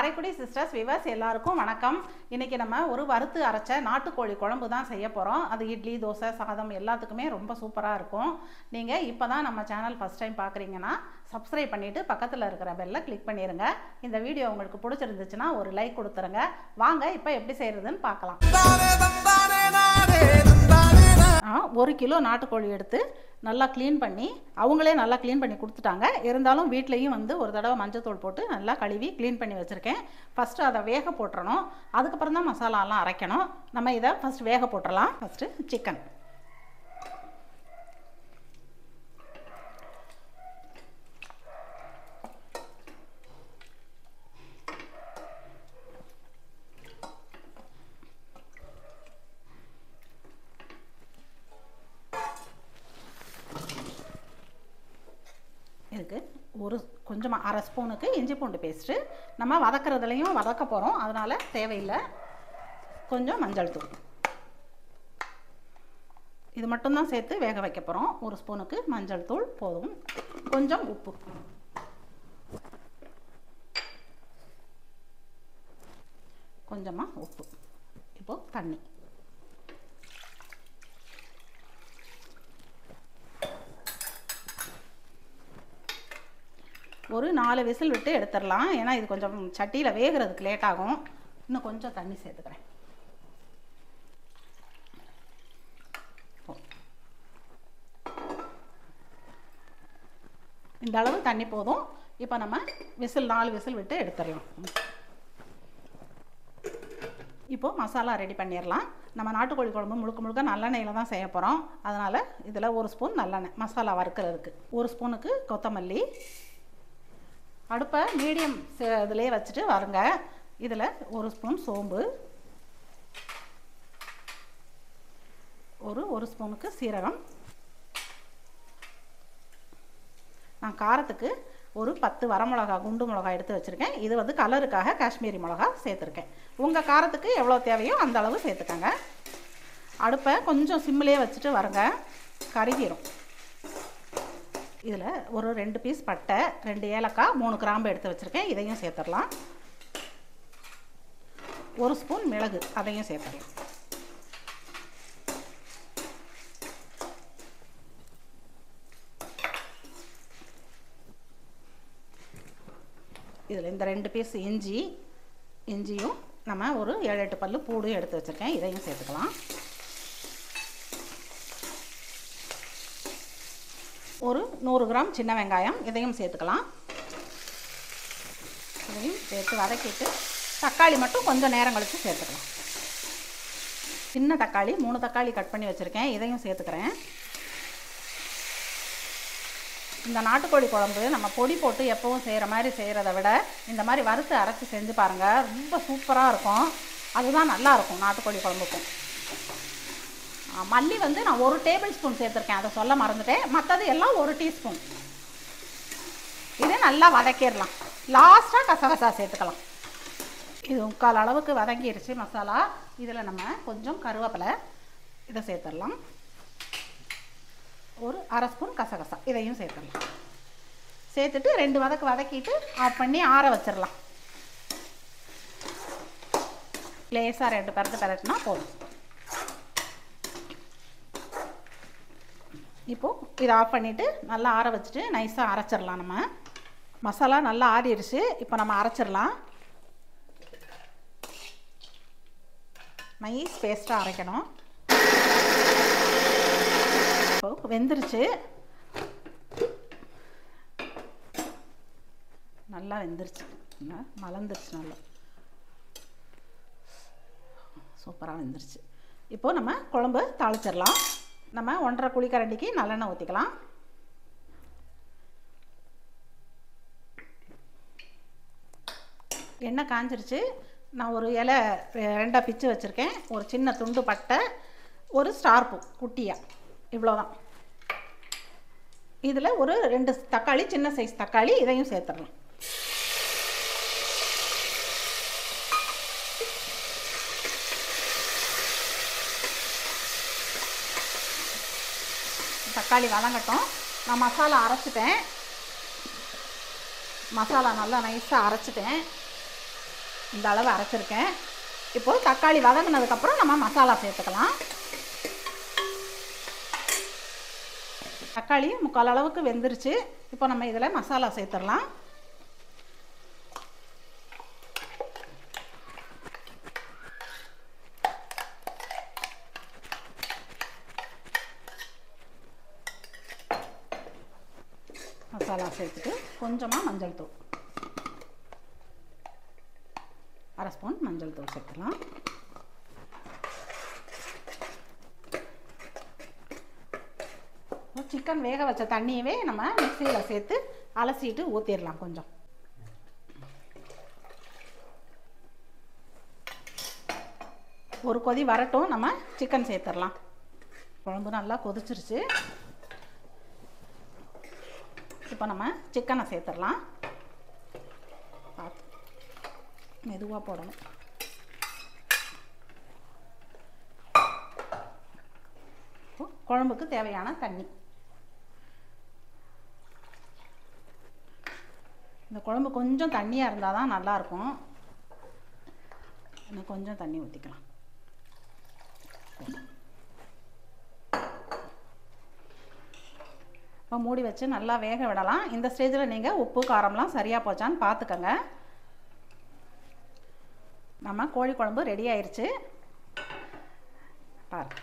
Karaikudi sisters viewers எல்லாருக்கும் வணக்கம். இன்னைக்கு நம்ம ஒரு வறுத்து அரைச்ச நாட்டுக்கோழி குழம்பு தான் செய்ய போகிறோம். அது இட்லி, தோசை, சாதம் எல்லாத்துக்குமே ரொம்ப சூப்பராக இருக்கும். நீங்கள் இப்போ தான் நம்ம சேனல் ஃபஸ்ட் டைம் பார்க்குறீங்கன்னா சப்ஸ்கிரைப் பண்ணிவிட்டு பக்கத்தில் இருக்கிற பெல்லை கிளிக் பண்ணிடுங்க. இந்த வீடியோ உங்களுக்கு பிடிச்சிருந்துச்சுன்னா ஒரு லைக் கொடுத்துருங்க. வாங்க இப்போ எப்படி செய்கிறதுன்னு பார்க்கலாம். 1 கிலோ நாட்டுக்கோழி எடுத்து நல்லா க்ளீன் பண்ணி அவங்களே நல்லா க்ளீன் பண்ணி கொடுத்துட்டாங்க. இருந்தாலும் வீட்லேயும் வந்து ஒரு தடவை மஞ்சத்தூள் போட்டு நல்லா கழுவி க்ளீன் பண்ணி வச்சுருக்கேன். ஃபஸ்ட்டு அதை வேக போட்டுறணும். அதுக்கப்புறம் தான் மசாலாலாம் அரைக்கணும். நம்ம இதை ஃபஸ்ட்டு வேக போட்டுடலாம். ஃபஸ்ட்டு சிக்கன் இதுக்கு ஒரு கொஞ்சமாக அரை ஸ்பூனுக்கு இஞ்சி பூண்டு பேஸ்ட்டு. நம்ம வதக்கிறதுலையும் வதக்க போகிறோம், அதனால் தேவையில்லை. கொஞ்சம் மஞ்சள் தூள், இது மட்டும்தான் சேர்த்து வேக வைக்க போகிறோம். 1 ஸ்பூனுக்கு மஞ்சள் தூள் போதும். கொஞ்சம் உப்பு, கொஞ்சமாக உப்பு. இப்போது தண்ணி, ஒரு 4 விசில் விட்டு எடுத்துடலாம். ஏன்னா இது கொஞ்சம் சட்டியில் வேகிறதுக்கு லேட் ஆகும். இன்னும் கொஞ்சம் தண்ணி சேர்த்துக்கிறேன். இந்த அளவு தண்ணி போதும். இப்போ நம்ம 4 விசில் விட்டு எடுத்துடலாம். இப்போது மசாலா ரெடி பண்ணிடலாம். நம்ம நாட்டுக்கோழி குழம்பு முழுக்க நல்லெண்ணெயில் தான் செய்ய போகிறோம். அதனால் இதில் 1 ஸ்பூன் நல்லெண்ணெய் மசாலா வறுக்கிறதுக்கு. 1 ஸ்பூனுக்கு கொத்தமல்லி. அடுப்பை மீடியம் இதிலே வச்சுட்டு வருங்க. இதில் 1 ஸ்பூன் சோம்பு, ஒரு ஸ்பூனுக்கு சீரகம். நான் காரத்துக்கு ஒரு 10 வரமிளகா, குண்டு மிளகா எடுத்து வச்சுருக்கேன். இது வந்து கலருக்காக காஷ்மீரி மிளகா சேர்த்துருக்கேன். உங்கள் காரத்துக்கு எவ்வளோ தேவையோ அந்த அளவு சேர்த்துக்கங்க. அடுப்பை கொஞ்சம் சிம்மிலே வச்சுட்டு வருங்க, கருகிரும். இதில் ஒரு 2 பீஸ் பட்டை, 2 ஏலக்காய், 3 கிராம்பு எடுத்து வச்சுருக்கேன். இதையும் சேர்த்துடலாம். 1 ஸ்பூன் மிளகு, அதையும் சேர்த்துடலாம். இதில் இந்த 2 பீஸ் இஞ்சியும் நம்ம ஒரு 7-8 பல்லு பூடு எடுத்து வச்சுருக்கேன். இதையும் சேர்த்துக்கலாம். ஒரு 100 கிராம் சின்ன வெங்காயம், இதையும் சேர்த்துக்கலாம். இதையும் சேர்த்து வதக்கிட்டு தக்காளி மட்டும் கொஞ்சம் நேரம் கழித்து சேர்த்துக்கலாம். சின்ன தக்காளி 3 தக்காளி கட் பண்ணி வச்சுருக்கேன். இதையும் சேர்த்துக்கிறேன். இந்த நாட்டுக்கோழி குழம்பு நம்ம பொடி போட்டு எப்பவும் செய்கிற மாதிரி செய்கிறத விட இந்த மாதிரி வறுத்து அரைச்சி செஞ்சு பாருங்கள், ரொம்ப சூப்பராக இருக்கும். அதுதான் நல்லாயிருக்கும் நாட்டுக்கோழி குழம்புக்கும். மல்லி வந்து நான் 1 டேபிள் ஸ்பூன் சேர்த்துருக்கேன், அதை சொல்ல மறந்துட்டேன். மற்றது எல்லாம் 1 டீஸ்பூன். இதை நல்லா வதக்கிடலாம். லாஸ்ட்டாக கசகசா சேர்த்துக்கலாம். இது 3/4 அளவுக்கு வதங்கிடுச்சு மசாலா. இதில் நம்ம கொஞ்சம் கருவேப்பிலை இதை சேர்த்துடலாம். ஒரு அரை ஸ்பூன் கசகசா, இதையும் சேர்த்துடலாம். சேர்த்துட்டு 2 வதக்கிட்டு ஆஃப் பண்ணி ஆற வச்சிடலாம். லேசாக 2 பரட்டுனா போதும். இப்போது இதை ஆஃப் பண்ணிவிட்டு நல்லா ஆற வச்சுட்டு நைஸாக அரைச்சிடலாம். நம்ம மசாலா நல்லா ஆறிடுச்சு. இப்போ நம்ம அரைச்சிடலாம். நைஸ் பேஸ்ட்டாக அரைக்கணும். இப்போ வெந்துருச்சு, நல்லா வெந்துருச்சு, மலர்ந்துருச்சு, நல்லா சூப்பராக வெந்துருச்சு. இப்போது நம்ம குழம்பு தாளிச்சிடலாம். நம்ம 1.5 குழிக்கரண்டிக்கு நல்லெண்ணெய் ஊற்றிக்கலாம். எண்ணெய் காஞ்சிருச்சு. நான் ஒரு இலை 2 பிச்சு வச்சுருக்கேன். ஒரு சின்ன துண்டு பட்டை, ஒரு ஸ்டார் பூ குட்டியாக, இவ்வளோதான். இதில் ஒரு 2 தக்காளி, சின்ன சைஸ் தக்காளி, இதையும் சேர்த்துடலாம். தக்காளி வதங்கட்டும். நான் மசாலா அரைச்சிட்டேன். மசாலா நல்லா நைஸாக அரைச்சிட்டேன். இந்த அளவு அரைச்சிருக்கேன். இப்போது தக்காளி வதங்கினதுக்கப்புறம் நம்ம மசாலா சேர்த்துக்கலாம். தக்காளி முக்கால் அளவுக்கு வெந்துருச்சு. இப்போ நம்ம இதில் மசாலா சேர்த்துடலாம். மசாலா சேர்த்துட்டு கொஞ்சமாக மஞ்சள் தூள், அரை ஸ்பூன் மஞ்சள் தூள் சேர்த்துக்கலாம். சிக்கன் வேக வச்ச தண்ணியவே நம்ம மிக்சியில் சேர்த்து அலசிட்டு ஊற்றிடலாம். கொஞ்சம் ஒரு கொதி வரட்டும், நம்ம சிக்கன் சேர்த்துடலாம். குழம்பு நல்லா கொதிச்சிருச்சு. இப்போ நம்ம சிக்கனை சேர்த்துடலாம். பார்த்து மெதுவாக போடணும். குழம்புக்கு தேவையான தண்ணி. இந்த குழம்பு கொஞ்சம் தண்ணியாக இருந்தால் தான் நல்லாயிருக்கும். இன்னும் கொஞ்சம் தண்ணி ஊற்றிக்கலாம். இப்போ மூடி வச்சு நல்லா வேக விடலாம். இந்த ஸ்டேஜில் நீங்கள் உப்பு காரம்லாம் சரியாக போச்சான்னு பார்த்துக்கங்க. நம்ம கோழி குழம்பு ரெடி ஆயிடுச்சு. பாருங்க,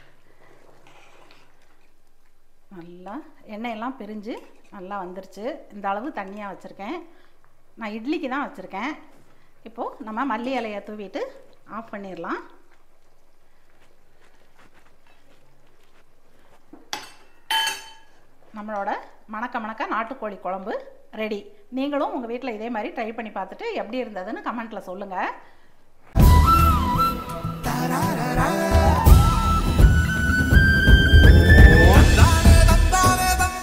நல்லா எண்ணெயெல்லாம் பிரிஞ்சு நல்லா வந்துருச்சு. இந்த அளவு தண்ணியாக வச்சுருக்கேன். நான் இட்லிக்கு தான் வச்சுருக்கேன். இப்போது நம்ம மல்லி இலையை தூவிட்டு ஆஃப் பண்ணிடலாம். நம்மளோட மணக்க மணக்க நாட்டுக்கோழி குழம்பு ரெடி. நீங்களும் உங்கள் வீட்டில் இதே மாதிரி ட்ரை பண்ணி பார்த்துட்டு எப்படி இருந்ததுன்னு கமெண்ட்டில் சொல்லுங்கள்.